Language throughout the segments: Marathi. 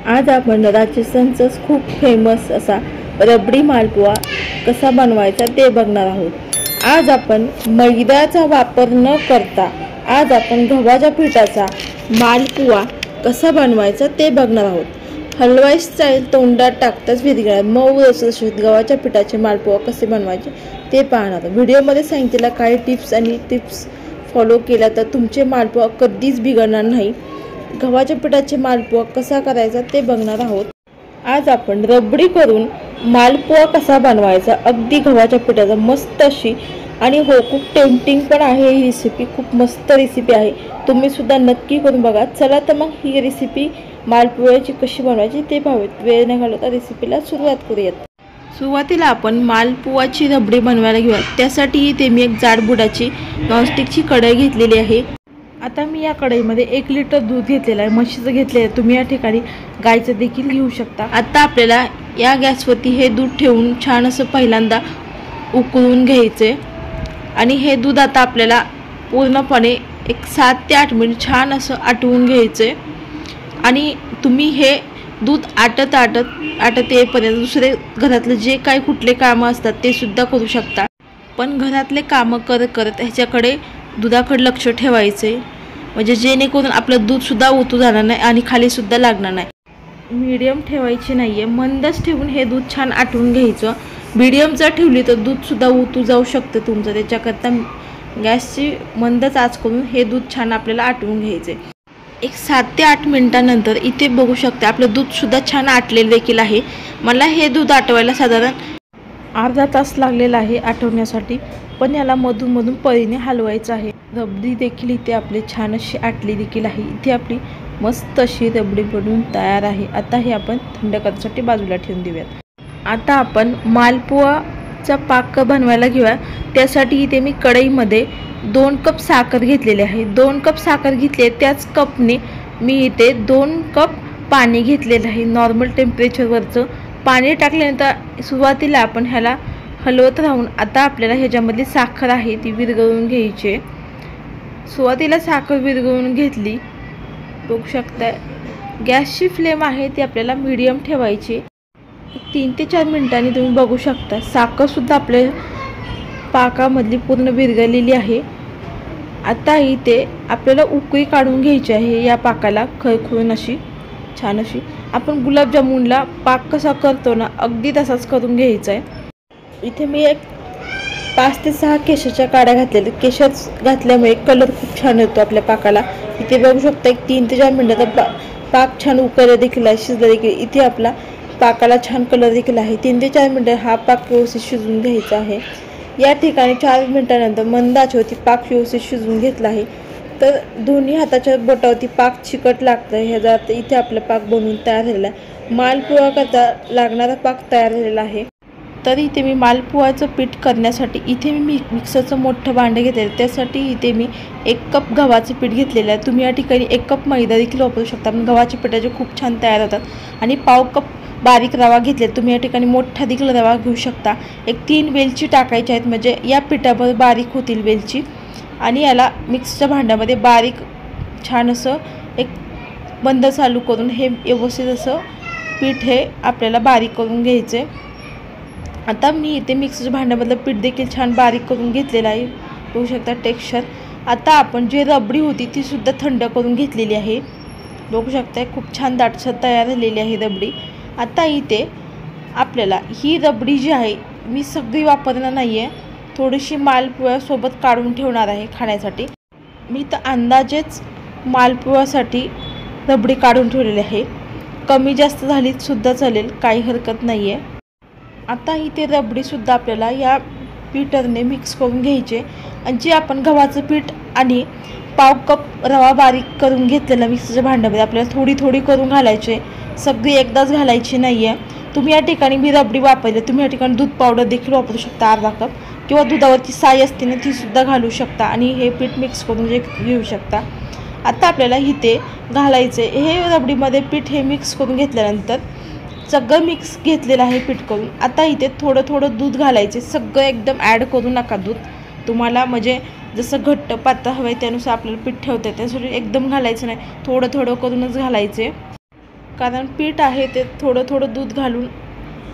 आज आपण राजस्थानचाच खूप फेमस असा रबडी मालपुआ कसा बनवायचा ते बघणार आहोत। आज आपण मैद्याचा वापर न करता आज आपण गव्हाच्या पिठाचा मालपुआ कसा बनवायचा ते बघणार आहोत। हलवाई स्टाईल तोंडात टाकताच विरघळणार मऊ रसरशीत गव्हाच्या पिठाचे मालपुआ कसे बनवायचे ते पाहणार। व्हिडिओमध्ये सांगितलेल्या काही टिप्स फॉलो केल्या तर तुमचे मालपुआ कधीच बिघडणार नाही। गव्हाच्या पिठाचे मालपुआ कसा करायचा ते बघणार आहोत। आज आपण रबडी करून मालपुआ कसा बनवायचा अगदी गव्हाच्या पिठाचा मस्त अशी आणि हो खूप टेम्पटिंग पण आहे ही रेसिपी, खूप मस्त रेसिपी आहे, तुम्ही सुद्धा नक्की करून बघा। चला तर मग ही रेसिपी मालपुआची कशी बनवायची ते पाहूयात। वेळ न घालवता रेसिपीला सुरुवात करूयात। सुरुवातीला आपण मालपुआची रबडी बनवायला घेऊया। त्यासाठी इथे मी एक जाड बुडाची नॉनस्टिकची कढई घेतलेली आहे। आता मी या कढईमध्ये 1 लिटर दूध घेतलेलं आहे, म्हशीचं घेतलेलं आहे, तुम्ही या ठिकाणी गाईचं देखील घेऊ शकता। आता आपल्याला या गॅसवरती हे दूध ठेवून छान असं पहिल्यांदा उकळून घ्यायचे आणि हे दूध आता आपल्याला पूर्णपणे एक 7 ते 8 मिनिट छान असं आटवून घ्यायचे आणि तुम्ही हे दूध आटत येईपर्यंत दुसरे घरातले जे काही कुठले कामं असतात ते सुद्धा करू शकता, पण घरातले कामं करत ह्याच्याकडे दुधाकडे लक्ष ठेवायचे, म्हणजे जेणेकरून आपलं दूध सुद्धा ओतू जाणार नाही आणि खाली सुद्धा लागणार नाही। मीडियम ठेवायची नाहीये, मंदच ठेवून हे दूध छान आटवून घ्यायचं। मीडियम जर ठेवली तर दूध सुद्धा ओतू जाऊ शकतं तुमचं, त्याच्याकरता गॅसची मंदच आच करून हे दूध छान आपल्याला आटवून घ्यायचे। एक 7 ते 8 मिनिटानंतर इथे बघू शकता आपलं दूध सुद्धा छान आटलेलं देखील आहे। मला हे दूध आटवायला साधारण अर्धा तास लागलेला आहे आटवण्यासाठी, पण याला मधून पळीने हलवायचं आहे। रबडी देखील इथे आपली छान अशी आटली देखील आहे। इथे आपली मस्त अशी रबडी बनवून तयार आहे। आता हे आपण थंड करण्यासाठी बाजूला ठेवून देऊयात। आता आपण मालपुआचा पाक बनवायला घेऊया। त्यासाठी इथे मी कढईमध्ये 2 कप साखर घेतलेली आहे। 2 कप साखर घेतली, त्याच कपने मी इथे 2 कप पाणी घेतलेलं आहे। नॉर्मल टेम्परेचरवरचं पाणी टाकल्यानंतर सुरुवातीला आपण ह्याला हलवत राहून आता आपल्याला ह्याच्यामधली साखर आहे ती विरघळून घ्यायची। सुरुवातीला साखर विरघळून घेतली, बघू शकता गॅसची फ्लेम आहे ती आपल्याला मीडियम ठेवायची। 3 ते 4 मिनिटांनी तुम्ही बघू शकता साखर सुद्धा आपल्या पाकामधली पूर्ण विरघळलेली आहे। आता इथे आपल्याला उकळी काढून घ्यायची आहे या पाकाला, खळखळून अशी छान अशी। आपण गुलाबजामुनला पाक कसा करतो ना अगदी तसाच करून घ्यायचा आहे। इथे मी एक 5 ते 6 केशरच्या काड्या घातलेल्या, केशर घातल्यामुळे कलर खूप छान येतो आपल्या पाकाला। इथे बघू शकता एक 3 ते 4 मिनिटात पाक छान उकळला देखील आहे, शिजला देखील। इथे आपला पाकाला छान कलर देखील आहे। 3 ते 4 मिनिटं हा पाक व्यवस्थित शिजवून घ्यायचा आहे। या ठिकाणी 4 मिनिटानंतर मंद आचेवरती पाक व्यवस्थित शिजवून घेतला आहे, तर दोन्ही हाताच्या बोटावरती पाक चिकट लागतं ह्याचा अर्थ इथे आपला पाक बनवून तयार झालेला आहे। मालपुआ करता लागणारा पाक तयार झालेला आहे। तर इथे मी मालपुआचं पीठ करण्यासाठी इथे मी मिक्सरचं मोठं भांडं घेतलेलं, त्यासाठी इथे मी 1 कप गव्हाचं पीठ घेतलेलं आहे। तुम्ही या ठिकाणी 1 कप मैदा देखील वापरू शकता, पण गव्हाच्या पिठाचे खूप छान तयार होतात। आणि पाव कप बारीक रवा घेतले, तुम्ही या ठिकाणी मोठा देखील रवा घेऊ शकता। एक 3 वेलची टाकायची आहेत, म्हणजे या पिठावर बारीक होतील वेलची। आणि याला मिक्सरच्या भांड्यामध्ये बारीक छान असं एक बंद चालू करून हे व्यवस्थित असं पीठ हे आपल्याला बारीक करून घ्यायचे। आता मी इथे मिक्सरच्या भांड्यामधलं पीठ देखील छान बारीक करून घेतलेलं आहे, बघू शकता टेक्स्चर। आता आपण जे रबडी होती ती सुद्धा थंड करून घेतलेली आहे, बघू शकता खूप छान दाटसर तयार झालेली आहे रबडी। आता इथे आपल्याला ही रबडी जी आहे मी सगळी वापरणार नाही आहे, थोडीशी मालपुआसोबत काढून ठेवणार आहे खाण्यासाठी। मी तर अंदाजेच मालपुआसाठी रबडी काढून ठेवलेली आहे, कमी जास्त झाली सुद्धा चालेल, काही हरकत नाही आहे। आता इथे रबडीसुद्धा आपल्याला या पीठरने मिक्स करून घ्यायचे आणि जे आपण गव्हाचं पीठ आणि पाव कप रवा बारीक करून घेतलेला मिक्सरच्या भांड्यामध्ये आपल्याला थोडी करून घालायचे, सगळी एकदाच घालायची नाही आहे। तुम्ही या ठिकाणी मी रबडी वापरली, तुम्ही या ठिकाणी दूध पावडर देखील वापरू शकता अर्धा कप, किंवा दुधावरची साय असते ना ती सुद्धा घालू शकता आणि हे पीठ मिक्स करून घेऊ शकता। आता आपल्याला इथे घालायचे हे रबडीमध्ये पीठ हे मिक्स करून घेतल्यानंतर सगळं मिक्स घेतलेलं आहे पीठ करून। आता इथे थोडं दूध घालायचे, सगळं एकदम ॲड करू नका दूध, तुम्हाला म्हणजे जसं घट्ट पातळ हवं आहे त्यानुसार आपल्याला पीठ ठेवता येतं, त्यासाठी एकदम घालायचं नाही, थोडं करूनच घालायचे। कारण पीठ आहे ते थोडं थोडं दूध घालून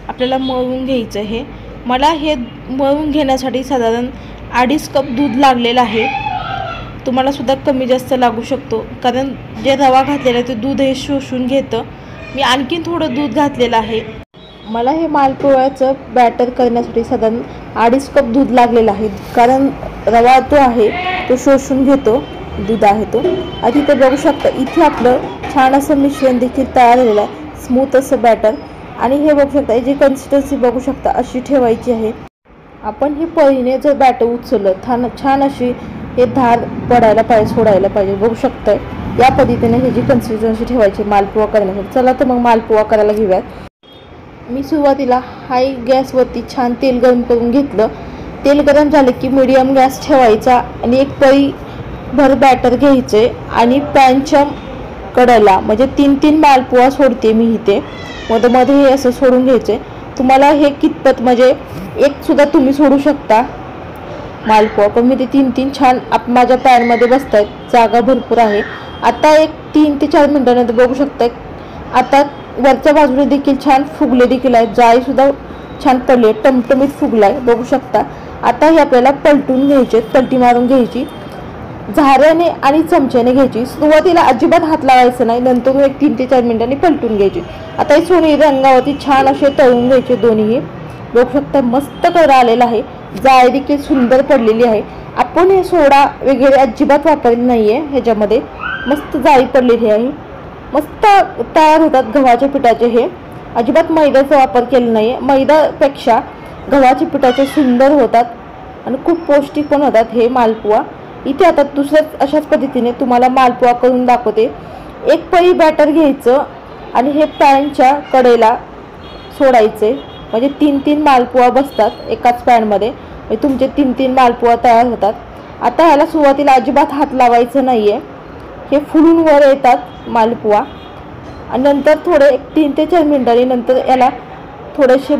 आपल्याला मळून घ्यायचं आहे. मला हे मळून घेण्यासाठी साधारण 2.5 कप दूध लागलेलं आहे. तुम्हाला सुद्धा कमी जास्त लागू शकतो, कारण जे रवा घातलेला आहे ते दूध हे शोषून घेतं. मी आणखीन थोडं दूध घातलेलं आहे. मला हे मालपोळ्याचं बॅटर करण्यासाठी साधारण 2.5 कप दूध लागलेलं आहे, कारण रवा जो आहे तो शोषून घेतो, दूध आहे तो. आधी ते बघू शकता इथे आपलं छान असं मिश्रण देखील तयार झालेलं आहे, स्मूथ असं बॅटर. आणि हे बघू शकता जी कन्सिस्टन्सी बघू शकता अशी ठेवायची आहे. आपण हे पळीने जर बॅटर उचललं छान अशी हे धार पडायला पाहिजे, सोडायला पाहिजे. बघू शकताय या पद्धतीने ही जी कन्सिस्टन्सी ठेवायची मालपोहा करण्यासाठी. चला तर मग मालपोहा करायला घेऊयात. मी सुरुवातीला हाय गॅसवरती छान तेल गरम करून घेतलं. तेल गरम झालं की मीडियम गॅस ठेवायचा आणि एक पळी भर बॅटर घ्यायचे आणि पॅनच्या कडेला म्हणजे 3-3 मालपोहा सोडते मी इथे. मध्ये हे असं सोडून घ्यायचे. तुम्हाला हे कितपत म्हणजे एक सुद्धा तुम्ही सोडू शकता मालपोहा, पण मी ते 3-3 छान माझ्या पॅनमध्ये बसत आहेत, जागा भरपूर आहे. आता एक 3 ते 4 मिनिटानंतर बघू शकता आता वरच्या बाजूने देखील छान फुगले देखील आहेत, जाळीसुद्धा छान पडले, टमटमीत फुगला आहे बघू शकता. आता हे आपल्याला पलटून घ्यायचे, पलटी मारून घ्यायची, झाऱ्याने आणि चमच्याने घ्यायची. सुरुवातीला अजिबात हात लावायचं नाही, नंतर एक 3 ते 4 मिनिटांनी पलटून घ्यायची. आता हे सोनेरी रंगावरती छान असे तळून घ्यायचे दोन्ही. बघू शकता मस्त कलर आलेला आहे, जाळी देखील सुंदर पडलेली आहे. आपण हे सोडा वगैरे अजिबात वापरले नाही आहे ह्याच्यामध्ये, मस्त जाळी पडलेली आहे. मस्त तयार होतात गव्हाच्या पिठाचे. हे अजिबात मैद्याचा वापर केला नाही आहे, मैद्यापेक्षा गव्हाच्या पिठाचे सुंदर होतात आणि खूप पौष्टिक पण होतात हे मालपुआ. इथे आता दुसऱ्याच अशाच पद्धतीने तुम्हाला मालपुआ करून दाखवते. एक पळी बॅटर घ्यायचं आणि हे पॅनच्या कडेला सोडायचे, म्हणजे 3-3 मालपुआ बसतात एकाच पॅनमध्ये, म्हणजे तुमचे 3-3 मालपुआ तयार होतात. आता ह्याला सुरुवातीला अजिबात हात लावायचं नाही आहे, हे फुलून वर येतात मालपुआ आणि नंतर थोडे 3 ते 4 मिनिटांनी नंतर याला थोडेसे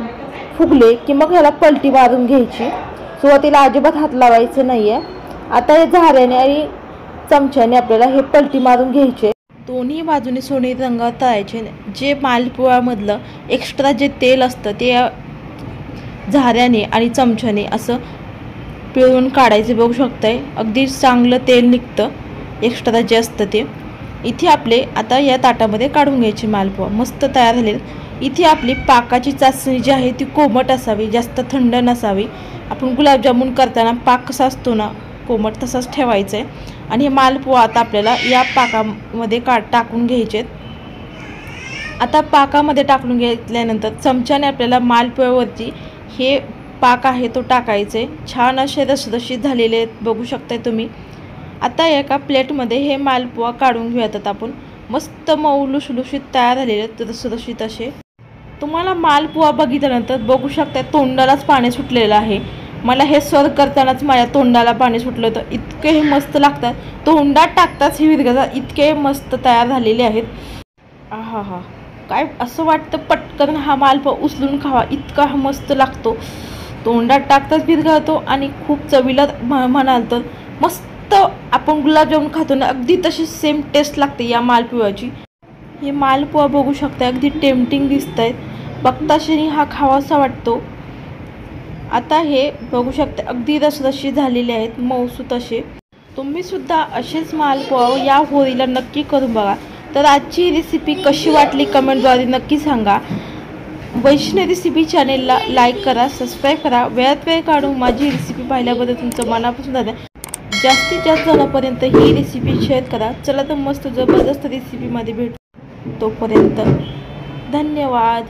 फुगले की मग ह्याला पलटी मारून घ्यायची. सुरुवातीला अजिबात हात लावायचं नाही आहे. आता हे झाऱ्याने आणि चमच्याने आपल्याला हे पलटी मारून घ्यायचे. दोन्ही बाजूने सोनेरी रंगावर तळायचे. जे मालपुआमधलं एक्स्ट्रा जे तेल असतं ते झाऱ्याने आणि चमच्याने असं पिळून काढायचे. बघू शकताय अगदी चांगलं तेल निघतं एक्स्ट्रा जे असतं ते. इथे आपले आता या ताटामध्ये काढून घ्यायचे मालपुआ मस्त तयार झाले. इथे आपली पाकाची चाचणी जी आहे ती कोमट असावी, जास्त थंड नसावी. आपण गुलाबजामुन करताना पाक कसा असतो ना कोमट, तसाच ठेवायचं आहे. आणि हे मालपुआ आता आपल्याला या पाकामध्ये टाकून घ्यायचे. आता पाकामध्ये टाकून घेतल्यानंतर चमच्याने आपल्याला मालपुआवरती हे पाक आहे तो टाकायचे. छान असे रसरशीत झालेले आहेत बघू शकताय तुम्ही. आता एका प्लेटमध्ये हे मालपुआ काढून घेऊयात आपण. मस्त मऊ लुसलुशीत तयार झालेले आहेत रसरशीत असे. तुम्हाला मालपुआ बघितल्यानंतर बघू शकता तोंडालाच पाणी सुटलेलं आहे. मला हे सर्व करतानाच माझ्या तोंडाला पाणी सुटलं होतं, इतके हे मस्त लागतात. तोंडात टाकताच हे विरघळतात, इतके मस्त तयार झालेले आहेत. आहा हा, काय असं वाटतं पटकन हा मालपुआ उचलून खावा, इतका मस्त लागतो. तोंडात टाकताच विरघळतो आणि खूप चवीला म्हणाल तर मस्त आपण गुलाबजामुन खातो ना अगदी तशी सेम टेस्ट लागते या मालपुआची. हे मालपुआ बघू शकता अगदी टेम्पटिंग दिसत आहेत, बघताक्षणी हा खावासा वाटतो. आता हे बघू शकता अगदी रसरशी झालेले आहेत, मऊसूत असे. तुम्ही सुद्धा असेच मालपुआ या होळीला नक्की करून बघा. तर आजची रेसिपी कशी वाटली कमेंटद्वारे नक्की सांगा. वैष्णवी रेसिपी चॅनेलला लाईक करा, सबस्क्राईब करा. वेळात वेळ काढून माझी रेसिपी पाहिल्याबद्दल तुमचं मनापासून धन्यवाद. जास्तीत जास्त जणांपर्यंत ही रेसिपी शेअर करा. चला तर मस्त जबरदस्त रेसिपीमध्ये भेटू, तोपर्यंत धन्यवाद.